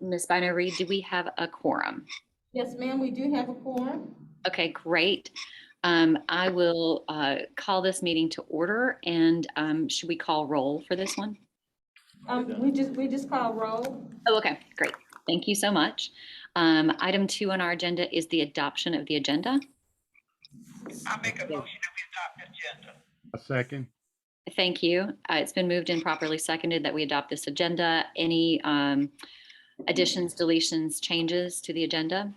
Ms. Bynum Reed, do we have a quorum? Yes, ma'am, we do have a quorum. Okay, great. I will call this meeting to order, and should we call roll for this one? We just call roll. Oh, okay, great. Thank you so much. Item 2 on our agenda is the adoption of the agenda. I make a motion that we adopt the agenda. A second. Thank you. It's been moved and properly seconded that we adopt this agenda. Any additions, deletions, changes to the agenda?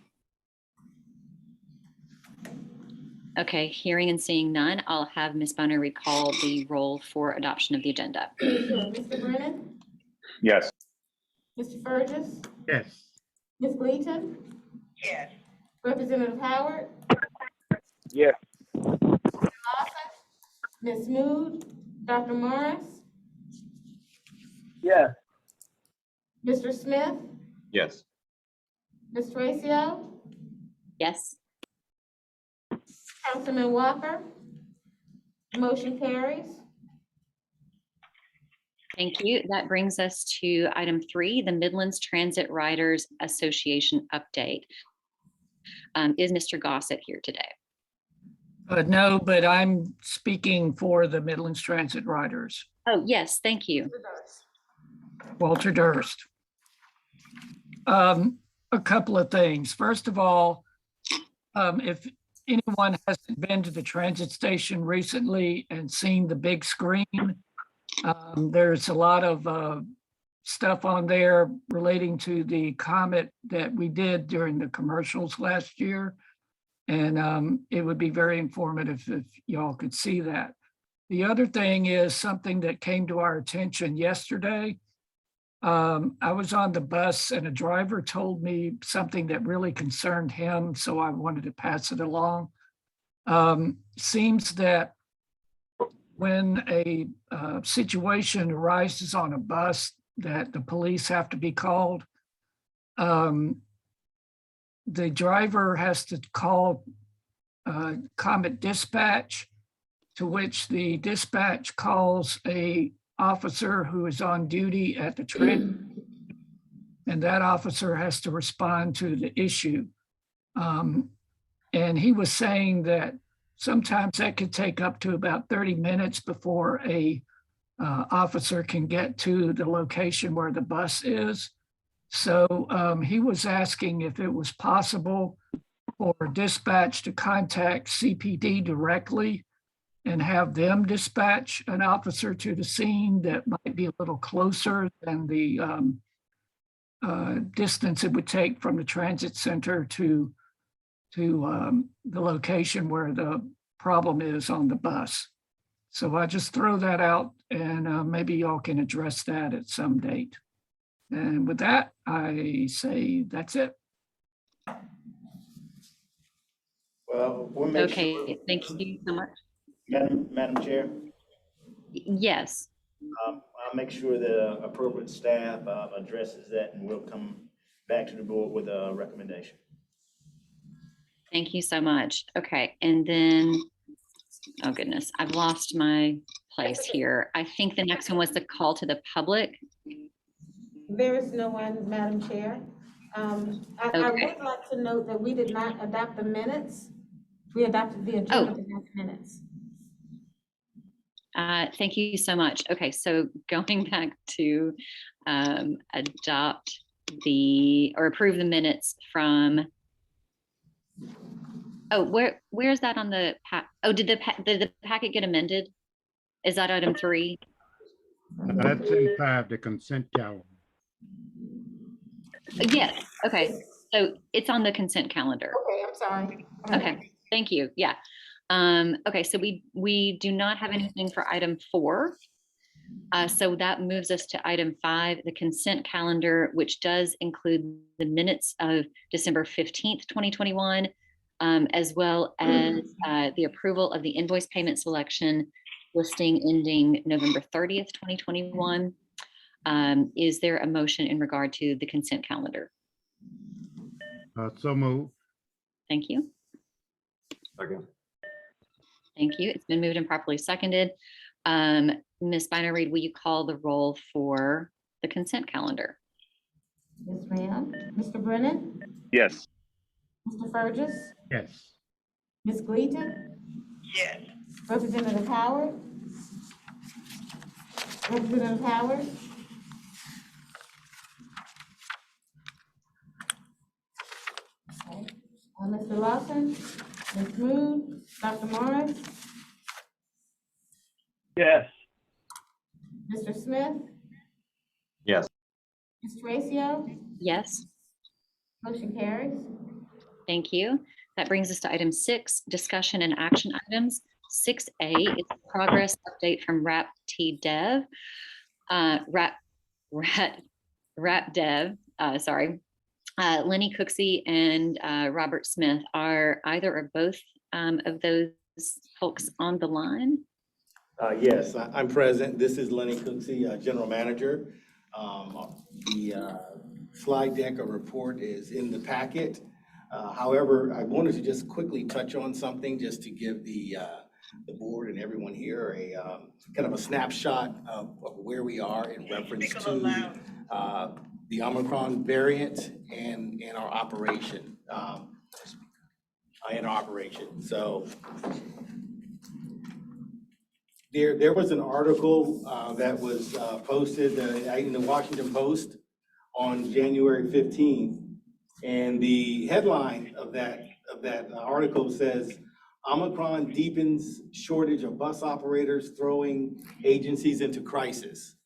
Okay, hearing and seeing none, I'll have Ms. Bonner recall the roll for adoption of the agenda. Sure. Mr. Brennan, Yes. Mr. Burgess, Yes. Ms. Gleason, Yes. Representative Howard, Yes. Lawson, Ms. Mood, Dr. Morris, Yes. Mr. Smith, Yes. Ms. Tracio, Yes. Councilman Walker. Motion carries. Thank you. That brings us to item 3, the Midlands Transit Riders Association update. Is Mr. Gossett here today? No, but I'm speaking for the Midlands Transit Riders. Oh, yes, thank you. Walter Durst. A couple of things. First of all, if anyone hasn't been to the transit station recently and seen the big screen, there's a lot of stuff on there relating to the comment that we did during the commercials last year. And it would be very informative if y'all could see that. The other thing is something that came to our attention yesterday. I was on the bus and a driver told me something that really concerned him, so I wanted to pass it along. Seems that when a situation arises on a bus that the police have to be called, the driver has to call Comet Dispatch, to which the dispatch calls a officer who is on duty at the train, and that officer has to respond to the issue. And he was saying that sometimes that could take up to about 30 minutes before a officer can get to the location where the bus is. So he was asking if it was possible for dispatch to contact CPD directly and have them dispatch an officer to the scene that might be a little closer than the distance it would take from the transit center to the location where the problem is on the bus. So I just throw that out and maybe y'all can address that at some date. And with that, I say that's it. Well, we'll make Okay, sure. thank you so much. Madam Chair, Yes, I'll make sure the appropriate staff addresses that, and we'll come back to the board with a recommendation. thank you so much. Okay, and then, oh goodness, I've lost my place here. I think the next one was the call to the public. There is no one, Madam Chair. I Okay. would like to note that we did not adopt the minutes. We adopted the agenda, but not the minutes. Thank you so much. Okay, so going back to adopt or approve the minutes from, oh, where is that on the pack? Oh, did the packet get amended? Is that item 3? That's in 5, the consent calendar. Yes, okay, so it's on the consent calendar. Okay, I'm sorry. Okay, thank you, yeah. Okay, so we do not have anything for item 4. So that moves us to item 5, the consent calendar, which does include the minutes of December 15th, 2021, as well as the approval of the invoice payment selection listing ending November 30th, 2021. Is there a motion in regard to the consent calendar? So move. Thank you. Second. Thank you. It's been moved and properly seconded. Ms. Bynum Reed, will you call the roll for the consent calendar? Yes, ma'am. Mr. Brennan? Yes. Mr. Burgess? Yes. Ms. Gleason? Yes. Representative Howard? Representative Howard? Okay. Mr. Lawson? Ms. Moon? Dr. Morris? Yes. Mr. Smith? Yes. Ms. Tracio? Yes, Motion carries. thank you. That brings us to item 6, discussion and action items. 6A is a progress update from RAP Dev, sorry. Lenny Cooksey and Robert Smith. Are either or both of those folks on the line? Yes, I'm present. This is Lenny Cooksey, General Manager. The slide deck or report is in the packet. However, I wanted to just quickly touch on something just to give the board and everyone here a kind of a snapshot of where we are in reference Speak a little to the Omicron variant and our operation. So there was an article that was posted in the Washington Post on January 15th. And the headline of that article says, Omicron deepens shortage of bus operators, throwing agencies into crisis.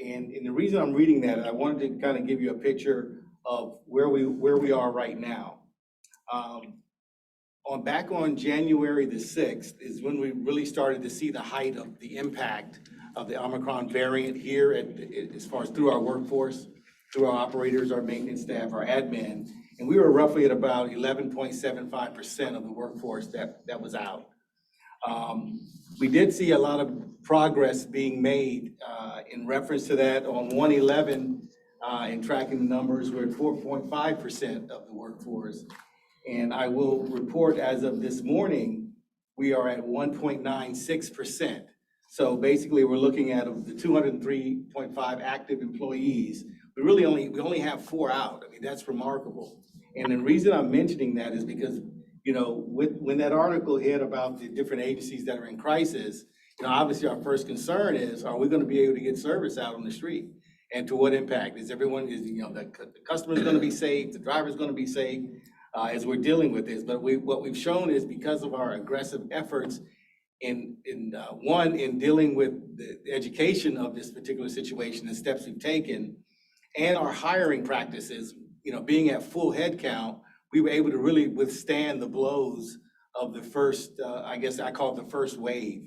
And the reason I'm reading that, I wanted to kind of give you a picture of where we are right now. Back on January the 6th is when we really started to see the height of the impact of the Omicron variant here as far as through our workforce, through our operators, our maintenance staff, our admin. And we were roughly at about 11.75% of the workforce that was out. We did see a lot of progress being made in reference to that. On 1/11, in tracking the numbers, we're at 4.5% of the workforce. And I will report as of this morning, we are at 1.96%. So basically, we're looking at the 203.5 active employees. We only have 4 out. I mean, that's remarkable. And the reason I'm mentioning that is because, when that article hit about the different agencies that are in crisis, obviously our first concern is, are we going to be able to get service out on the street? And to what impact? The customer's going to be safe, the driver's going to be safe as we're dealing with this. But what we've shown is because of our aggressive efforts in dealing with the education of this particular situation, the steps we've taken, and our hiring practices, being at full head count, we were able to really withstand the blows of the first, I guess I call it the first wave.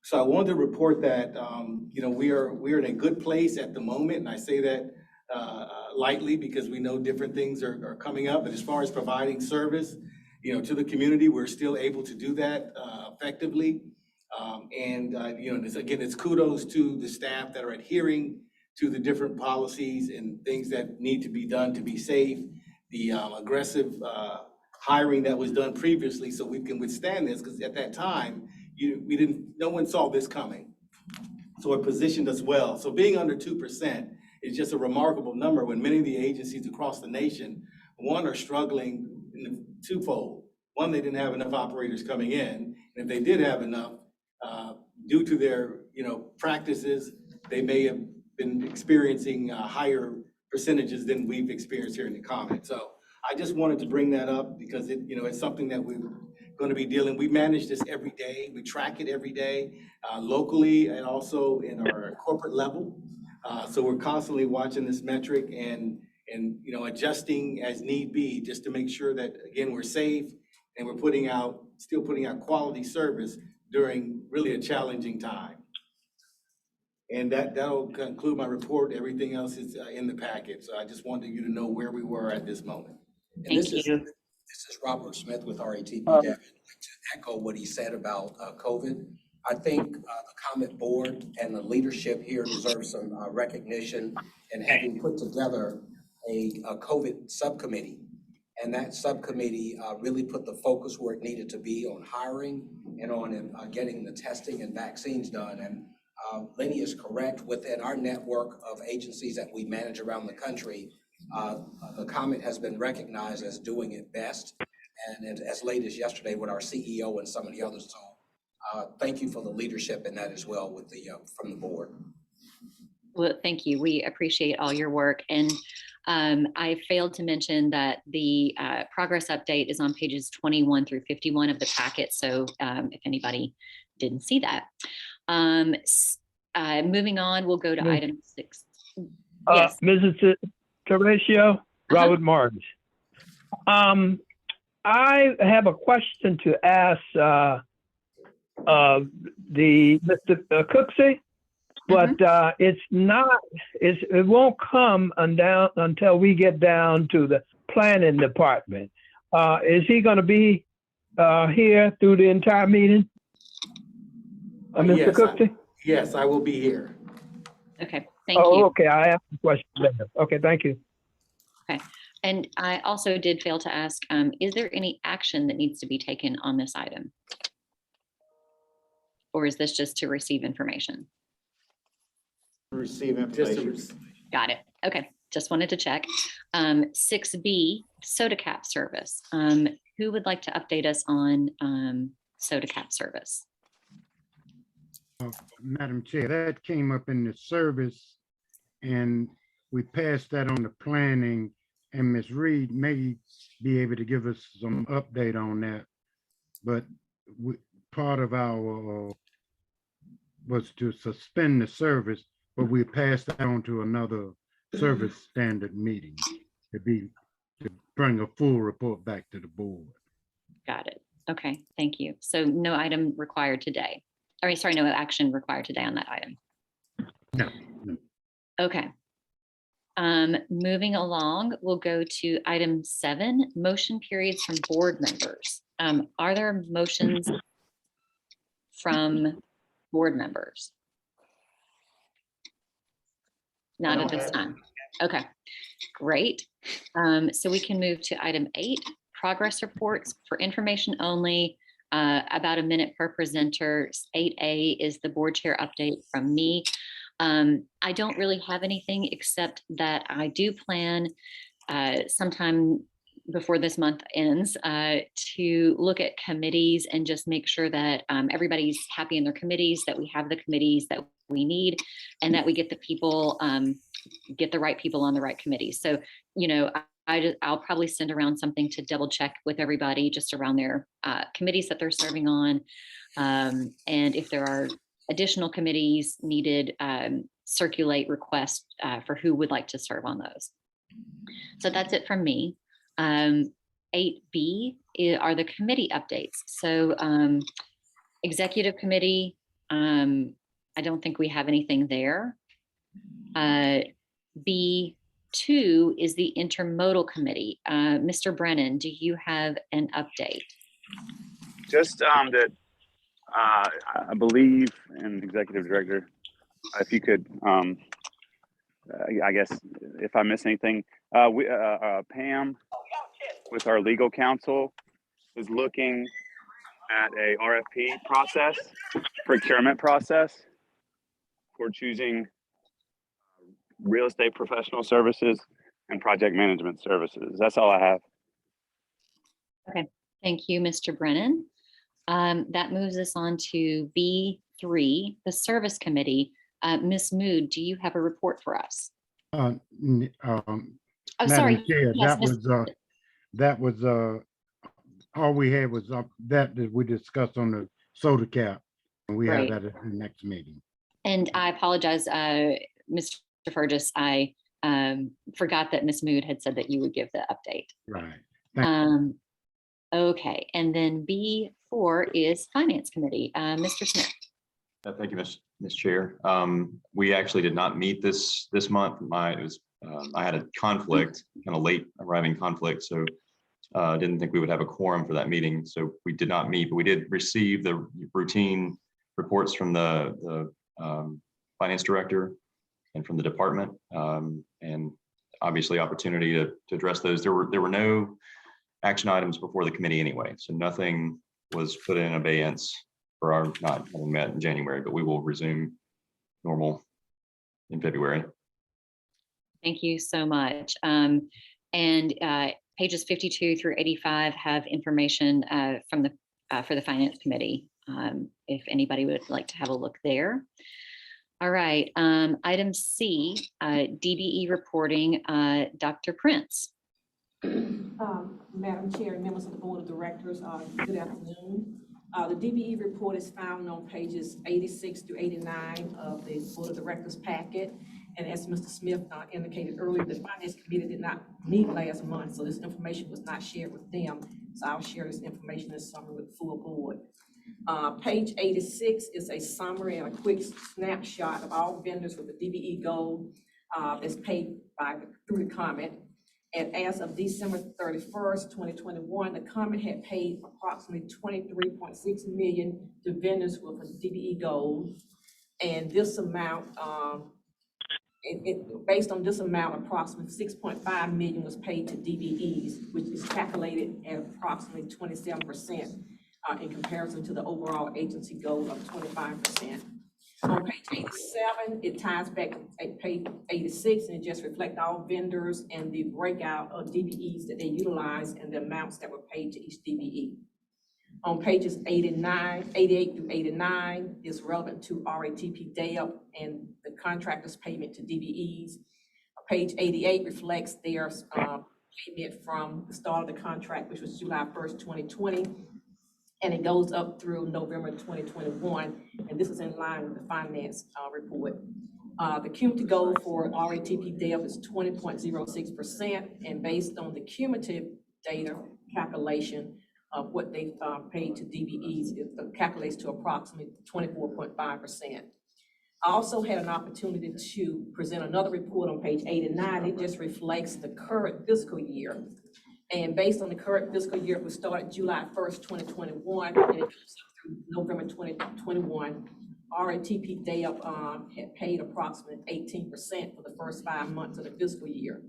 So I wanted to report that, we're in a good place at the moment, and I say that lightly because we know different things are coming up. But as far as providing service, to the community, we're still able to do that effectively. It's kudos to the staff that are adhering to the different policies and things that need to be done to be safe. The aggressive hiring that was done previously, so we can withstand this, because at that time, no one saw this coming. So it positioned us well. So being under 2% is just a remarkable number when many of the agencies across the nation, one, are struggling in twofold. One, they didn't have enough operators coming in. And if they did have enough, due to their practices, they may have been experiencing higher percentages than we've experienced here in the comment. So I just wanted to bring that up because it's something that we're going to be dealing. We manage this every day. We track it every day, locally and also in our corporate level. So we're constantly watching this metric and adjusting as need be, just to make sure that, again, we're safe and we're still putting out quality service during really a challenging time. And that'll conclude my report. Everything else is in the packet. So I just wanted you to know where we were at this moment. Thank you. This is Robert Smith with RATP Devon. I'd like to echo what he said about COVID. I think the comment board and the leadership here deserve some recognition in having put together a COVID subcommittee. And that subcommittee really put the focus where it needed to be on hiring and on getting the testing and vaccines done. And Lenny is correct. Within our network of agencies that we manage around the country, the Comet has been recognized as doing it best, and as late as yesterday with our CEO and some of the others. So thank you for the leadership in that as well with the from the board. Well, thank you. We appreciate all your work. And I failed to mention that the progress update is on pages 21 through 51 of the packet. So if anybody didn't see that. Moving on, we'll go to item 6. Yes. Mrs. Terratio, Robert Martins. I have a question to ask the Mr. Cooksey, but it's not. It won't come until we get down to the planning department. Is he going to be here through the entire meeting, Mr. Yes, Cooksey? Yes, I will be here. Okay. Thank you. Okay. I asked the question later. Okay. Thank you. Okay. And I also did fail to ask, is there any action that needs to be taken on this item? Or is this just to receive information? Receive information. Got it. Okay. Just wanted to check. 6B, soda cap service. Who would like to update us on soda cap service? Madam Chair, that came up in the service and we passed that on the planning, and Ms. Reed may be able to give us some update on that. But part of our was to suspend the service, but we passed that on to another service standard meeting to bring a full report back to the board. Got it. Okay, thank you. So no item required today. Sorry, no action required today on that item. No. Okay. Moving along, we'll go to item 7, motion periods from board members. Are there motions from board members? Not at this time. Okay, great. So we can move to item 8, progress reports for information only. About a minute per presenter. 8A is the board chair update from me. I don't really have anything except that I do plan sometime before this month ends to look at committees and just make sure that everybody's happy in their committees, that we have the committees that we need, and that we get the people, get the right people on the right committees. So, you know, I'll probably send around something to double check with everybody just around their committees that they're serving on. And if there are additional committees needed, circulate requests for who would like to serve on those. So that's it from me. 8B are the committee updates. So executive committee, I don't think we have anything there. B2 is the intermodal committee. Mr. Brennan, do you have an update? Just that I believe, and executive director, if you could, I guess if I miss anything, Pam with our legal counsel is looking at a RFP process, procurement process for choosing real estate professional services and project management services. That's all I have. Okay, thank you, Mr. Brennan. That moves us on to B3, the service committee. Ms. Mood, do you have a report for us? Madam Sorry. Chair, Yes, that was all we had was that we discussed on the soda cap, and we have that at the next meeting. And I apologize, Mr. Fergus, I forgot that Ms. Mood had said that you would give the update. Right. Okay, and then B4 is Finance Committee. Mr. Smith. Thank you, Ms. Chair. We actually did not meet this month. I had a conflict, kind of late arriving conflict, so didn't think we would have a quorum for that meeting. So we did not meet, but we did receive the routine reports from the finance director and from the department, and obviously opportunity to address those. There were no action items before the committee anyway, so nothing was put in abeyance for our not having met in January, but we will resume normal in February. Thank you so much. And pages 52 through 85 have information from the for the Finance Committee, if anybody would like to have a look there. All right, item C, DBE reporting, Dr. Prince. Madam Chair and members of the Board of Directors, good afternoon. The DBE report is found on pages 86 through 89 of the Board of Directors packet. And as Mr. Smith indicated earlier, the Finance Committee did not meet last month, so this information was not shared with them. So I'll share this information this summer with the full board. Page 86 is a summary and a quick snapshot of all vendors with the DBE goal that's paid through the comment. And as of December 31st, 2021, the comment had paid approximately $23.6 million to vendors with a DBE goal. And this amount, based on this amount, approximately $6.5 million was paid to DBEs, which is calculated at approximately 27% in comparison to the overall agency goal of 25%. On page 87, it ties back to page 86, and it just reflects all vendors and the breakout of DBEs that they utilize and the amounts that were paid to each DBE. On pages 88 through 89 is relevant to RATP DAIP and the contractor's payment to DBEs. Page 88 reflects their payment from the start of the contract, which was July 1st, 2020. And it goes up through November 2021, and this is in line with the finance report. The cumulative goal for RATP DAIP is 20.06%, and based on the cumulative data calculation of what they paid to DBEs, it calculates to approximately 24.5%. I also had an opportunity to present another report on page 89. It just reflects the current fiscal year. And based on the current fiscal year, we started July 1st, 2021, and it goes up through November 2021. RATP DAIP had paid approximately 18% for the first 5 months of the fiscal year.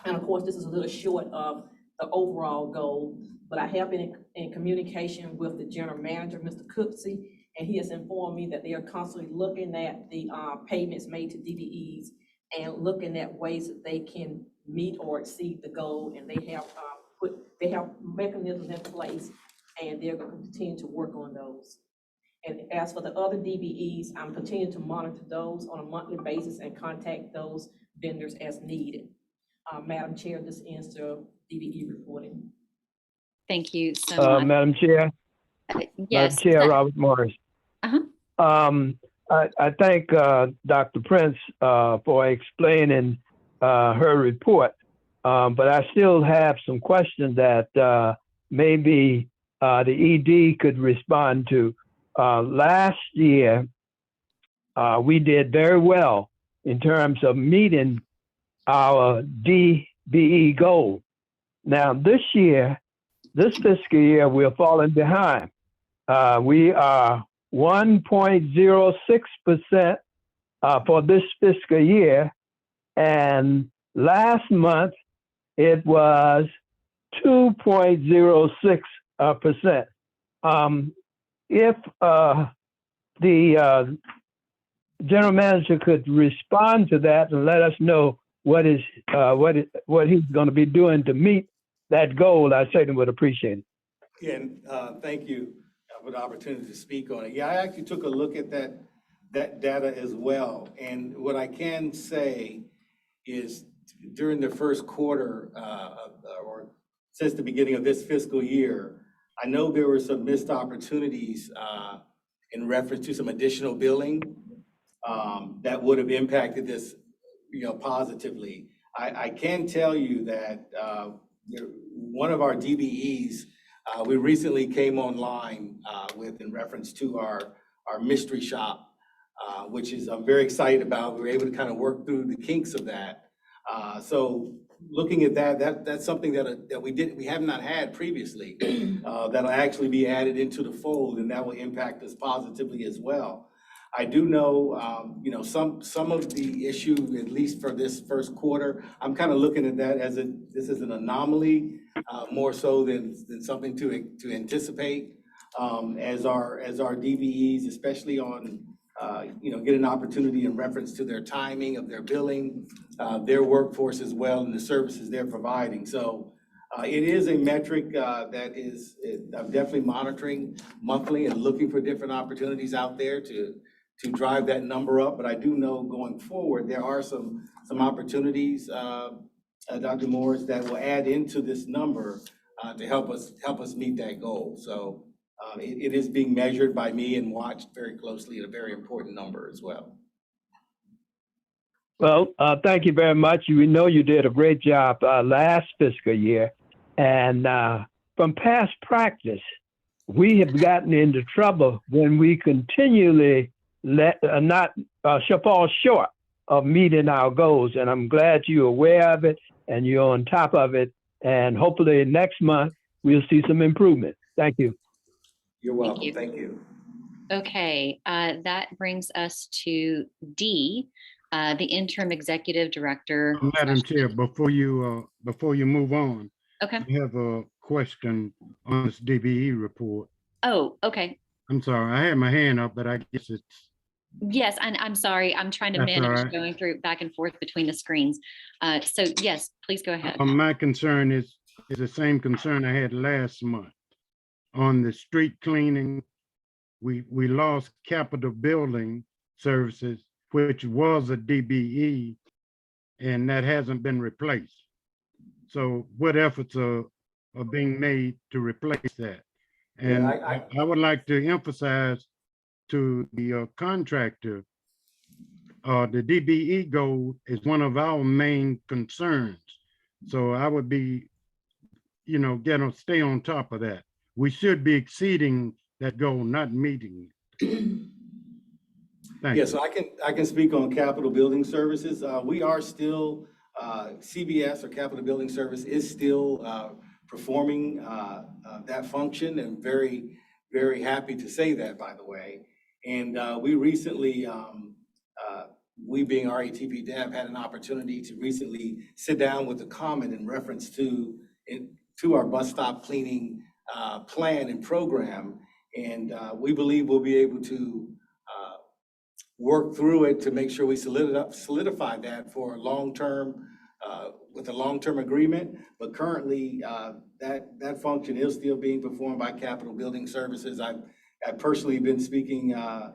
And of course, this is a little short of the overall goal, but I have been in communication with the general manager, Mr. Cooksey, and he has informed me that they are constantly looking at the payments made to DBEs and looking at ways that they can meet or exceed the goal, and they have mechanisms in place, and they're going to continue to work on those. And as for the other DBEs, I'm continuing to monitor those on a monthly basis and contact those vendors as needed. Madam Chair, this ends the DBE reporting. Thank you so much. Madam Chair. Yes. Madam Chair, Robert Morris. I thank Dr. Prince for explaining her report, but I still have some questions that maybe the ED could respond to. Last year, we did very well in terms of meeting our DBE goal. Now, this fiscal year, we're falling behind. We are 1.06% for this fiscal year, and last month it was 2.06%. If the general manager could respond to that and let us know what he's going to be doing to meet that goal, I certainly would appreciate it. Yeah, and thank you for the opportunity to speak on it. Yeah, I actually took a look at that data as well. And what I can say is during the first quarter or since the beginning of this fiscal year, I know there were some missed opportunities in reference to some additional billing that would have impacted this, positively. I can tell you that one of our DBEs we recently came online with in reference to our mystery shop, which is I'm very excited about. We were able to kind of work through the kinks of that. So looking at that's something that we have not had previously that'll actually be added into the fold, and that will impact us positively as well. I do know, some of the issue, at least for this first quarter, I'm kind of looking at that as this is an anomaly more so than something to anticipate as our DBEs, especially on get an opportunity in reference to their timing of their billing, their workforce as well, and the services they're providing. So it is a metric I'm definitely monitoring monthly and looking for different opportunities out there to drive that number up. But I do know going forward, there are some opportunities, Dr. Morris, that will add into this number to help us meet that goal. So it is being measured by me and watched very closely at a very important number as well. Well, thank you very much. We know you did a great job last fiscal year. And from past practice, we have gotten into trouble when we continually fall short of meeting our goals. And I'm glad you're aware of it and you're on top of it. And hopefully next month, we'll see some improvement. Thank you. You're welcome. Thank you. Okay, that brings us to D, the interim executive director. Madam Chair, before you move on, Okay. I have a question on this DBE report. Oh, okay. I'm sorry, I had my hand up, but I guess it's. Yes, and I'm sorry, I'm trying to That's all manage right. going through back and forth between the screens. So yes, please go ahead. My concern is the same concern I had last month. On the street cleaning, we lost Capitol Building Services, which was a DBE, and that hasn't been replaced. So what efforts are being made to replace that? And I would like to emphasize to the contractor, the DBE goal is one of our main concerns. So I would be, stay on top of that. We should be exceeding that goal, not meeting it. Thank you. So I can speak on Capitol Building Services. We are still, CBS or Capitol Building Service is still performing that function, and very, very happy to say that, by the way. And we recently, we being RATP Dev, had an opportunity to recently sit down with the comment in reference to our bus stop cleaning plan and program. And we believe we'll be able to work through it to make sure we solidify that for long-term, with a long-term agreement. But currently, that function is still being performed by Capitol Building Services. I've personally been speaking to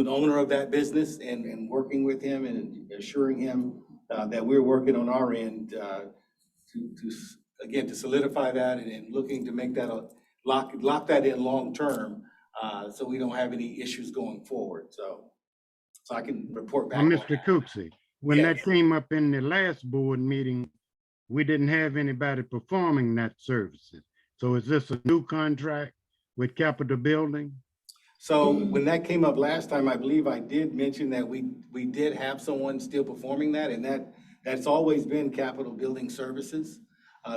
the owner of that business and working with him and assuring him that we're working on our end to solidify that and looking to make that lock that in long-term, so we don't have any issues going forward. So I can report back. Mr. Cooksey, when that came up in the last board meeting, we didn't have anybody performing that services. So is this a new contract with Capitol Building? So when that came up last time, I believe I did mention that we did have someone still performing that, and that's always been Capitol Building Services.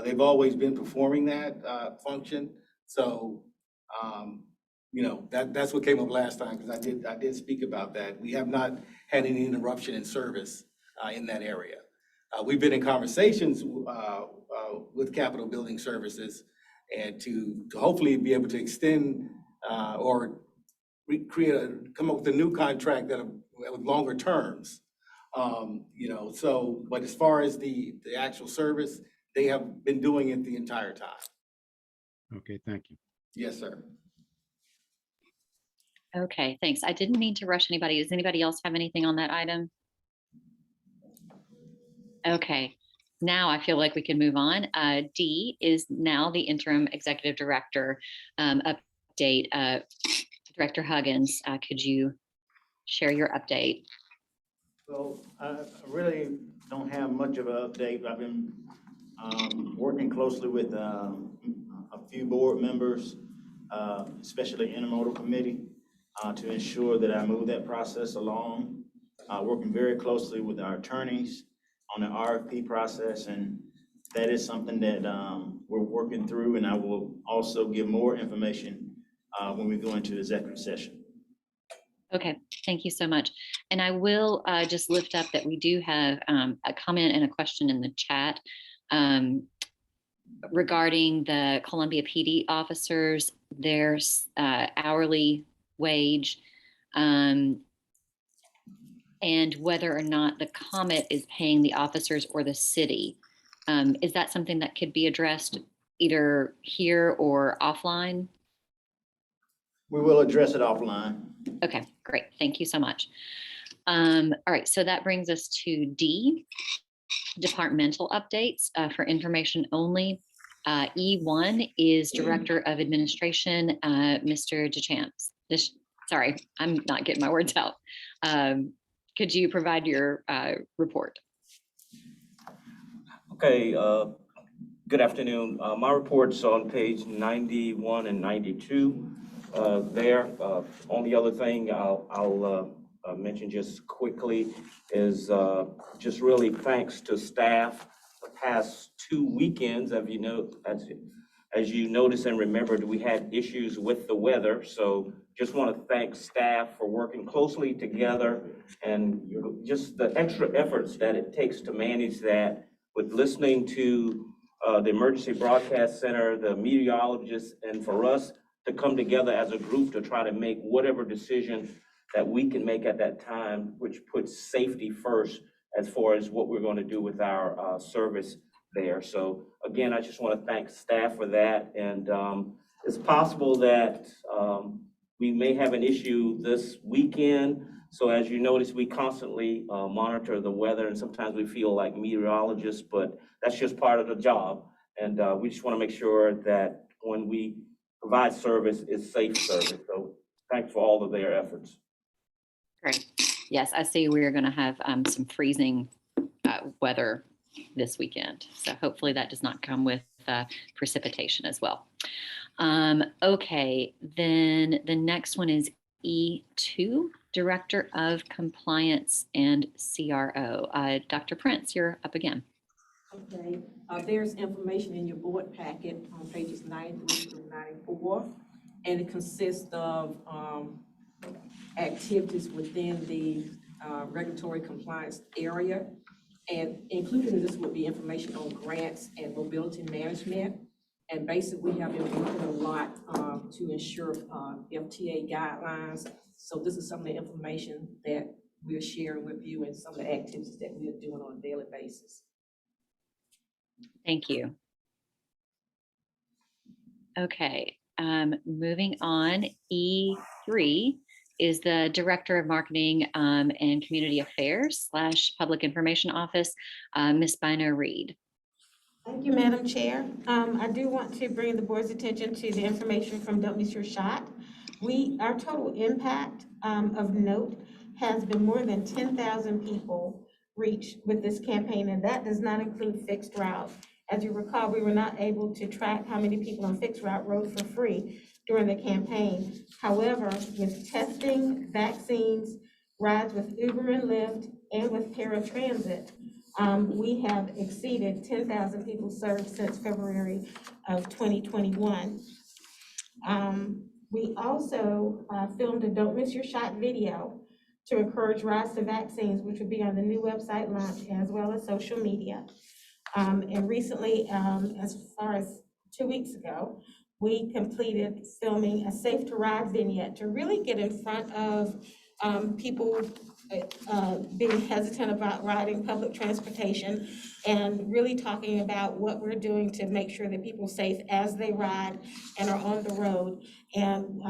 They've always been performing that function. So that's what came up last time, because I did speak about that. We have not had any interruption in service in that area. We've been in conversations with Capitol Building Services and to hopefully be able to extend or come up with a new contract with longer terms. But as far as the actual service, they have been doing it the entire time. Okay, thank you. Yes, sir. Okay, thanks. I didn't mean to rush anybody. Does anybody else have anything on that item? Okay, now I feel like we can move on. D is now the interim executive director update. Director Huggins, could you share your update? So I really don't have much of an update. I've been working closely with a few board members, especially intermodal committee, to ensure that I move that process along. Working very closely with our attorneys on the RFP process, and that is something that we're working through, and I will also give more information when we go into executive session. Okay, thank you so much. And I will just lift up that we do have a comment and a question in the chat regarding the Columbia PD officers, their hourly wage and whether or not the Comet is paying the officers or the city. Is that something that could be addressed either here or offline? We will address it offline. Okay, great. Thank you so much. All right, so that brings us to D, departmental updates for information only. E1 is Director of Administration, Mr. Deschamps. Sorry, I'm not getting my words out. Could you provide your report? Okay, good afternoon. My report's on page 91 and 92 there. Only other thing I'll mention just quickly is just really thanks to staff the past 2 weekends. As you notice and remembered, we had issues with the weather. So just want to thank staff for working closely together and just the extra efforts that it takes to manage that, with listening to the Emergency Broadcast Center, the meteorologists, and for us to come together as a group to try to make whatever decision that we can make at that time, which puts safety first as far as what we're going to do with our service there. So again, I just want to thank staff for that. And it's possible that we may have an issue this weekend. So as you notice, we constantly monitor the weather, and sometimes we feel like meteorologists, but that's just part of the job. And we just want to make sure that when we provide service, it's safe service. So thanks for all of their efforts. Great. Yes, I see we're going to have some freezing weather this weekend. So hopefully that does not come with precipitation as well. Okay, then the next one is E2, Director of Compliance and CRO. Dr. Prince, you're up again. Okay, there's information in your board packet on pages 93 through 94, and it consists of activities within the regulatory compliance area. And included in this would be information on grants and mobility management. And basically, we have been working a lot to ensure FTA guidelines. So this is some of the information that we're sharing with you and some of the activities that we are doing on a daily basis. Thank you. Okay, moving on, E3 is the Director of Marketing and Community Affairs / Public Information Office, Ms. Bino Reed. Thank you, Madam Chair. I do want to bring the board's attention to the information from Don't Miss Your Shot. Our total impact of note has been more than 10,000 people reached with this campaign, and that does not include fixed route. As you recall, we were not able to track how many people on fixed route rode for free during the campaign. However, with testing, vaccines, rides with Uber and Lyft, and with paratransit, we have exceeded 10,000 people served since February of 2021. We also filmed a Don't Miss Your Shot video to encourage rides to vaccines, which will be on the new website launch as well as social media. And recently, as far as 2 weeks ago, we completed filming a Safe to Ride vignette to really get in front of people being hesitant about riding public transportation, and really talking about what we're doing to make sure that people are safe as they ride and are on the road. And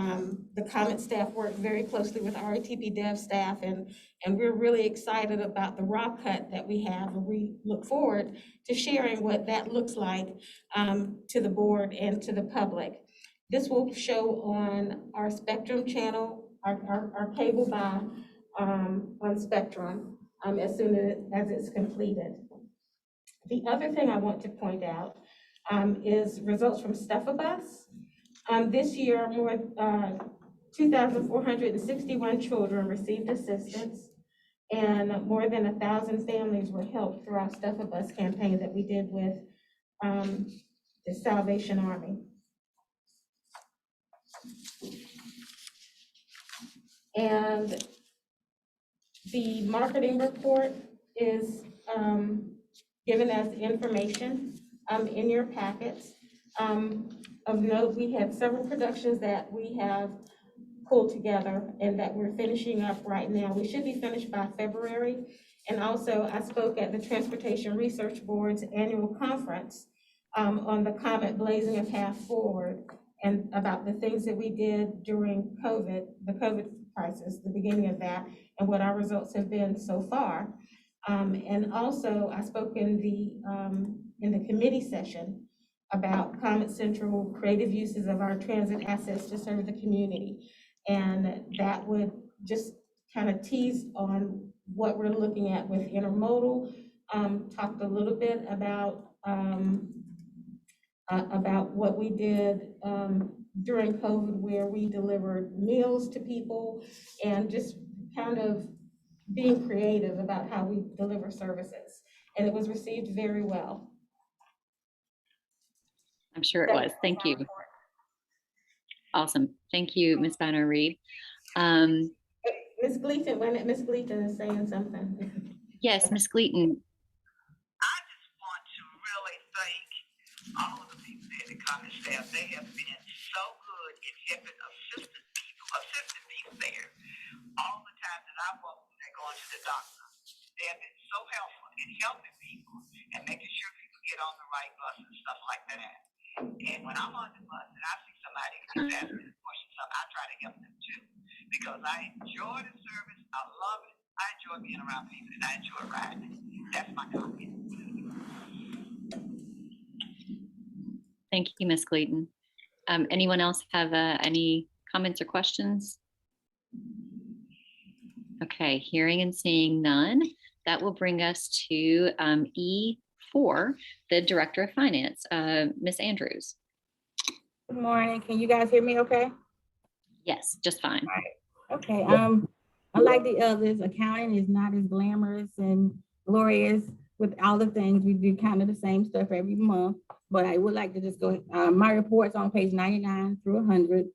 the Comet staff worked very closely with RITP Dev staff, and we're really excited about the raw cut that we have, and we look forward to sharing what that looks like to the board and to the public. This will show on our Spectrum channel, our cable buy on Spectrum as soon as it's completed. The other thing I want to point out is results from Stuff-A-Bus. This year, more 2,461 children received assistance, and more than 1,000 families were helped through our Stuff-A-Bus campaign that we did with the Salvation Army. And the marketing report is given as information in your packets. Of note, we had several productions that we have pulled together and that we're finishing up right now. We should be finished by February. And also, I spoke at the Transportation Research Board's annual conference on the comment Blazing a Path Forward, and about the things that we did during COVID, the COVID crisis, the beginning of that, and what our results have been so far. And also, I spoke in the committee session about Comet Central creative uses of our transit assets to serve the community. And that would just kind of tease on what we're looking at with intermodal. Talked a little bit about what we did during COVID, where we delivered meals to people, and just kind of being creative about how we deliver services. And it was received very well. I'm sure it was. Thank you. Awesome. Thank you, Ms. Banner Reed. Ms. Gleason, wait a minute, Ms. Gleason is saying something. Yes, Ms. Gleaton. I just want to really thank all of the people there, the county staff. They have been so good in helping assisting people there. All the time that I walk through there going to the doctor, they have been so helpful in helping people and making sure people get on the right bus and stuff like that. And when I'm on the bus and I see somebody who's asking a question, I try to help them too, because I enjoy the service. I love it. I enjoy being around people and I enjoy riding. That's my comment. Thank you, Ms. Gleaton. Anyone else have any comments or questions? Okay, hearing and seeing none, that will bring us to E4, the Director of Finance, Ms. Andrews. Good morning. Can you guys hear me okay? Yes, just fine. Okay. Unlike the others, accounting is not as glamorous and glorious with all the things. We do kind of the same stuff every month, but I would like to just go, my report's on page 99 through 100.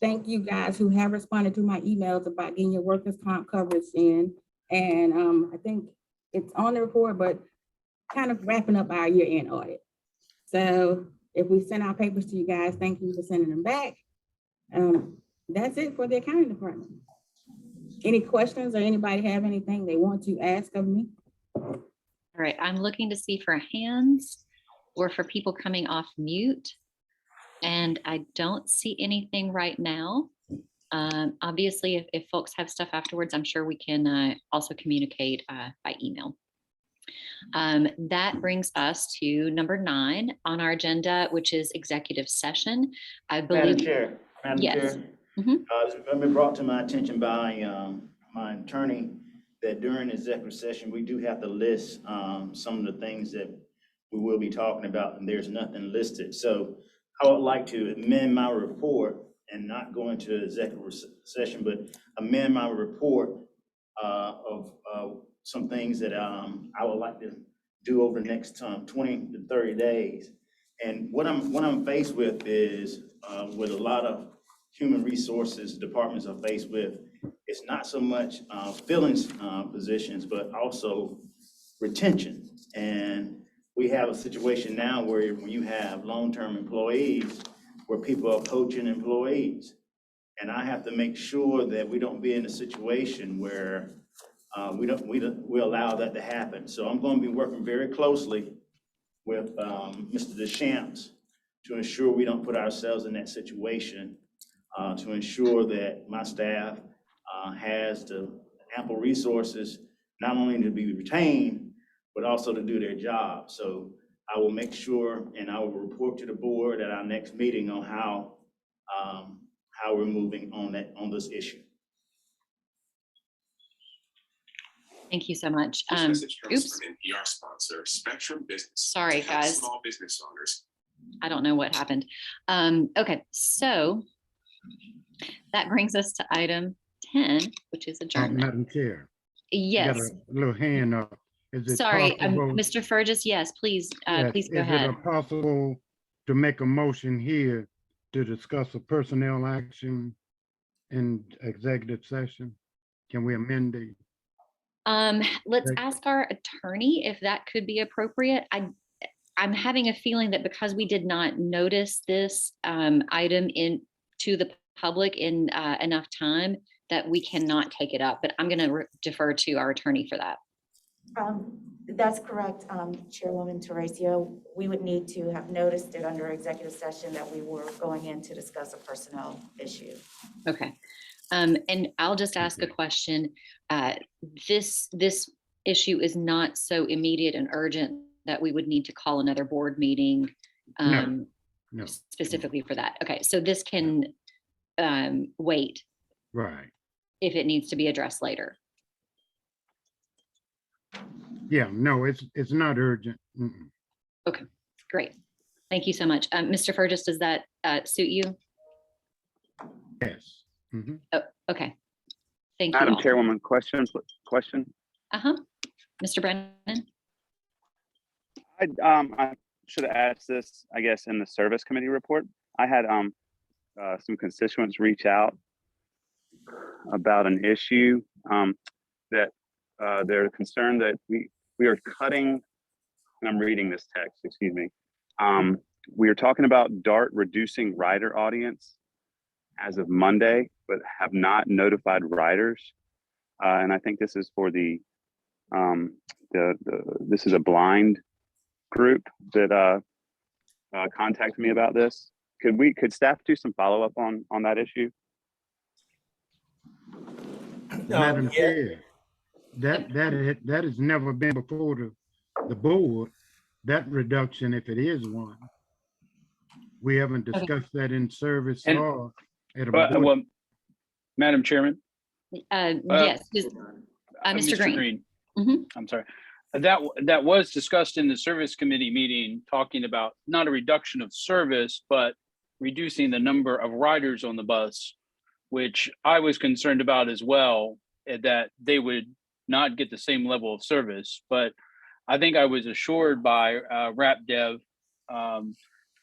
Thank you guys who have responded to my emails about getting your workers' comp coverage in. And I think it's on the report, but kind of wrapping up our year-end audit. So if we send our papers to you guys, thank you for sending them back. That's it for the accounting department. Any questions or anybody have anything they want to ask of me? All right, I'm looking to see for hands or for people coming off mute. And I don't see anything right now. Obviously, if folks have stuff afterwards, I'm sure we can also communicate by email. That brings us to number 9 on our agenda, which is executive session. I believe. Madam Chair. It's been brought to my attention by my attorney that during executive session, we do have to list some of the things that we will be talking about, and there's nothing listed. So I would like to amend my report and not go into executive session, but amend my report of some things that I would like to do over the next 20 to 30 days. And what I'm faced with is with a lot of human resources departments are faced with, it's not so much filling positions, but also retention. And we have a situation now where when you have long-term employees, where people are poaching employees. And I have to make sure that we don't be in a situation where we allow that to happen. So I'm going to be working very closely with Mr. Deschamps to ensure we don't put ourselves in that situation, to ensure that my staff has the ample resources, not only to be retained, but also to do their job. So I will make sure, and I will report to the board at our next meeting on how we're moving on this issue. Thank you so much. This message comes Oops. from NPR sponsor Spectrum Business. Sorry, to help guys. Small business owners. I don't know what happened. Okay, so that brings us to item 10, which is adjournment. Madam Chair. You got Yes. a little hand up. Is it Sorry, possible- Mr. Fergus. Yes, please, Yes, please go Is ahead. it possible to make a motion here to discuss a personnel action in executive session? Can we amend the? Let's Okay. ask our attorney if that could be appropriate. I'm having a feeling that because we did not notice this item into the public in enough time that we cannot take it up, but I'm going to defer to our attorney for that. That's correct, Chairwoman Teresa. We would need to have noticed it under executive session that we were going in to discuss a personnel issue. Okay. And I'll just ask a question. This issue is not so immediate and urgent that we would need to call another board meeting No. specifically for that. Okay, so this can wait Right. if it needs to be addressed later. Yeah, no, it's not urgent. Mm-mm. Okay, great. Thank you so much. Mr. Fergus, does that suit you? Yes. Mhm. Oh, okay. Thank you. Madam all. Chairwoman, question. Mr. Brennan? I should have asked this, I guess, in the service committee report. I had some constituents reach out about an issue that they're concerned that we are cutting, and I'm reading this text, excuse me. We are talking about DART reducing rider audience as of Monday, but have not notified riders. And I think this is for this is a blind group that contacted me about this. Could staff do some follow-up on that issue? Madam Chair, that has never been before the board, that reduction, if it is one. We haven't discussed that in service And- or at a board. Well, Madam Chairman. Yes, Mr. Green. Mhm. I'm sorry. That was discussed in the service committee meeting, talking about not a reduction of service, but reducing the number of riders on the bus, which I was concerned about as well, that they would not get the same level of service. But I think I was assured by RapDev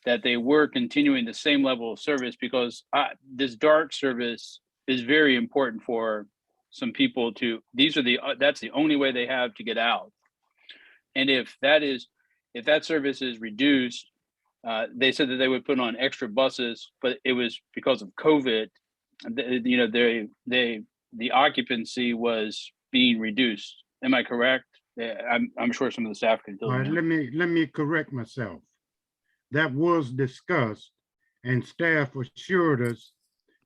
that they were continuing the same level of service, because this DART service is very important for some people to, that's the only way they have to get out. And if that service is reduced, they said that they would put on extra buses, but it was because of COVID, the occupancy was being reduced. Am I correct? I'm sure some of the staff can tell All right, me. let me correct myself. That was discussed, and staff assured us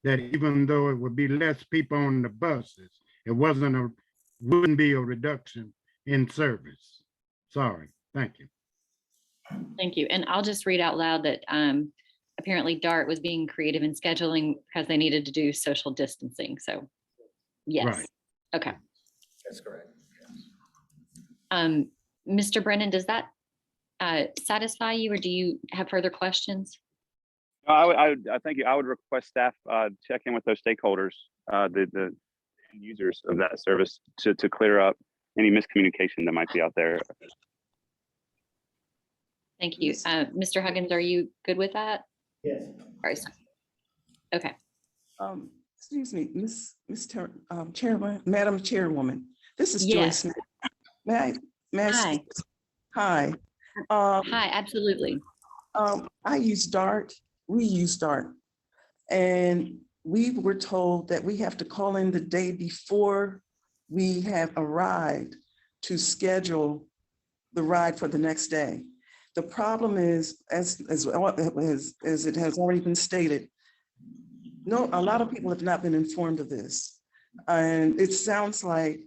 that even though it would be less people on the buses, it wouldn't be a reduction in service. Sorry, thank you. Thank you. And I'll just read out loud that apparently DART was being creative in scheduling because they needed to do social distancing. So yes. Right. Okay. That's correct. Mr. Brennan, does that satisfy you, or do you have further questions? I thank you. I would request staff check in with those stakeholders, the end users of that service, to clear up any miscommunication that might be out there. Thank you. Mr. Huggins, are you good with that? Yes. All right. Okay. Excuse me, Chairman, Madam Chairwoman, this is Yes. Joyce. May I Hi. speak? Hi. Hi, absolutely. I use DART, we use DART. And we were told that we have to call in the day before we have arrived to schedule the ride for the next day. The problem is, as it has already been stated, a lot of people have not been informed of this. And it sounds like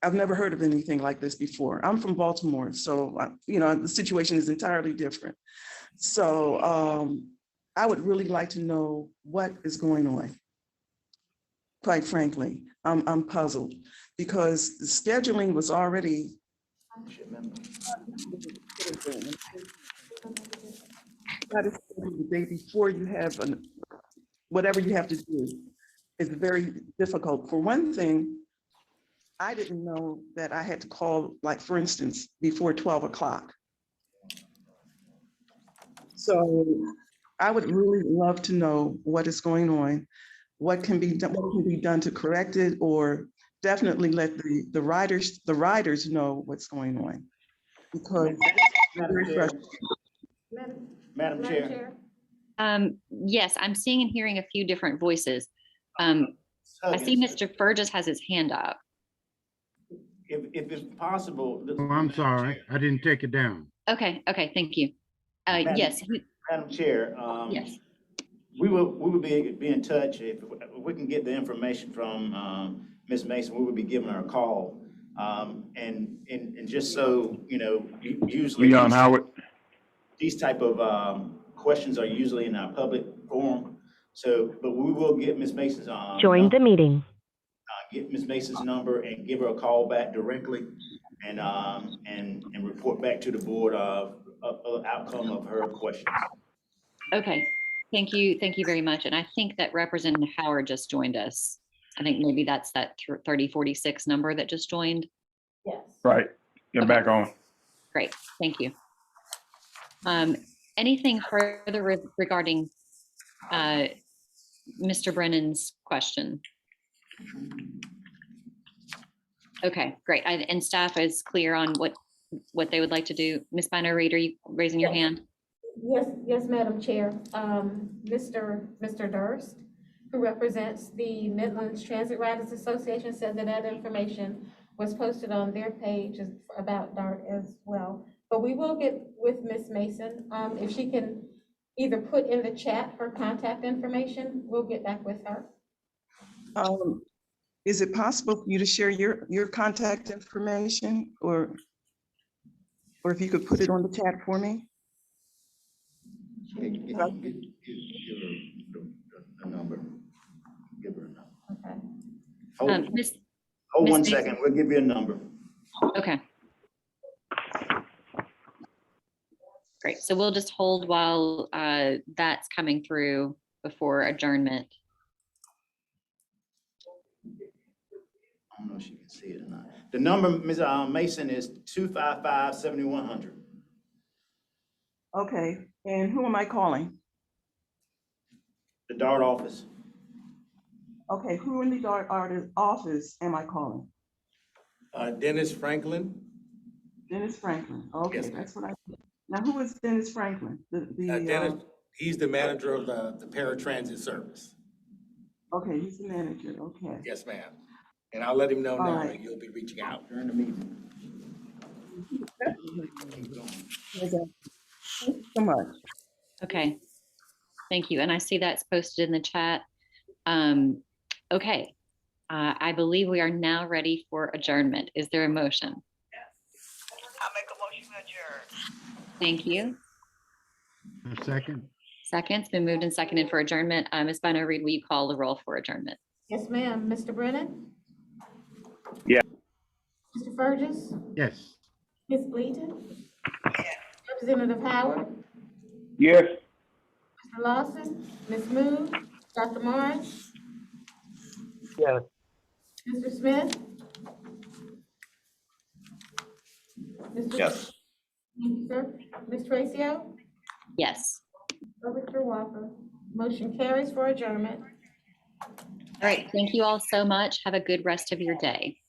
I've never heard of anything like this before. I'm from Baltimore, so the situation is entirely different. So I would really like to know what is going on. Quite frankly, I'm puzzled because the scheduling was already. The day before you have whatever you have to do is very difficult. For one thing, I didn't know that I had to call, like, for instance, before 12 o'clock. So I would really love to know what is going on, what can be done to correct it, or definitely let the riders know what's going on. Because Madam Chair. Yes, I'm seeing and hearing a few different voices. I see Mr. Burgess has his hand up. If it's possible. Oh, I'm sorry. I didn't take it down. Okay, thank you. Yes. Madam Chair, Yes. we will be in touch if we can get the information from Ms. Mason. We will be giving her a call. And just so you know, usually Leon Howard. These type of questions are usually in our public forum. So, but we will get Ms. Mason's Join the meeting. Get Ms. Mason's number and give her a call back directly, and report back to the board of outcome of her questions. Okay, thank you very much. And I think that Representative Howard just joined us. I think maybe that's that 3046 number that just joined. Yes. Right. You're back on. Great, thank you. Anything further regarding Mr. Brennan's question? Okay, great. And staff is clear on what they would like to do. Ms. Bynum Reed, are you raising your hand? Yes, Madam Chair. Mr. Durst, who represents the Midlands Transit Riders Association, said that information was posted on their page about DART as well. But we will get with Ms. Mason. If she can either put in the chat her contact information, we'll get back with her. Is it possible for you to share your contact information, or if you could put it on the chat for me? Give her a number. Give her a number. Okay. Hold 1 second. We'll give you a number. Okay. Great. So we'll just hold while that's coming through before adjournment. I don't know if she can see it or not. The number, Ms. Mason, is 255-7100. Okay, and who am I calling? The DART office. Okay, who in the DART office am I calling? Dennis Franklin. Dennis Franklin. Okay, Yes, that's what I. Now, who is Dennis Franklin? Dennis, he's the manager of the paratransit service. Okay, he's the manager. Okay. Yes, ma'am. And I'll let him know now right. that you'll be reaching out. During the meeting. Thank you so much. Okay. Thank you. And I see that's posted in the chat. Okay. I believe we are now ready for adjournment. Is there a motion? I make a motion to adjourn. Thank you. A second. Second's been moved and seconded for adjournment. Ms. Bynum Reed, will you call the roll for adjournment? Yes, ma'am. Mr. Brennan? Yeah. Mr. Burgess? Yes. Ms. Bleaton? Representative Howard? Yes. Mr. Lawson? Ms. Moon? Dr. Morris? Yes. Mr. Smith? Mr. Yes. Thank you, sir. Ms. Tracio? Yes. Mr. Walker? Motion carries for adjournment. All right. Thank you all so much. Have a good rest of your day.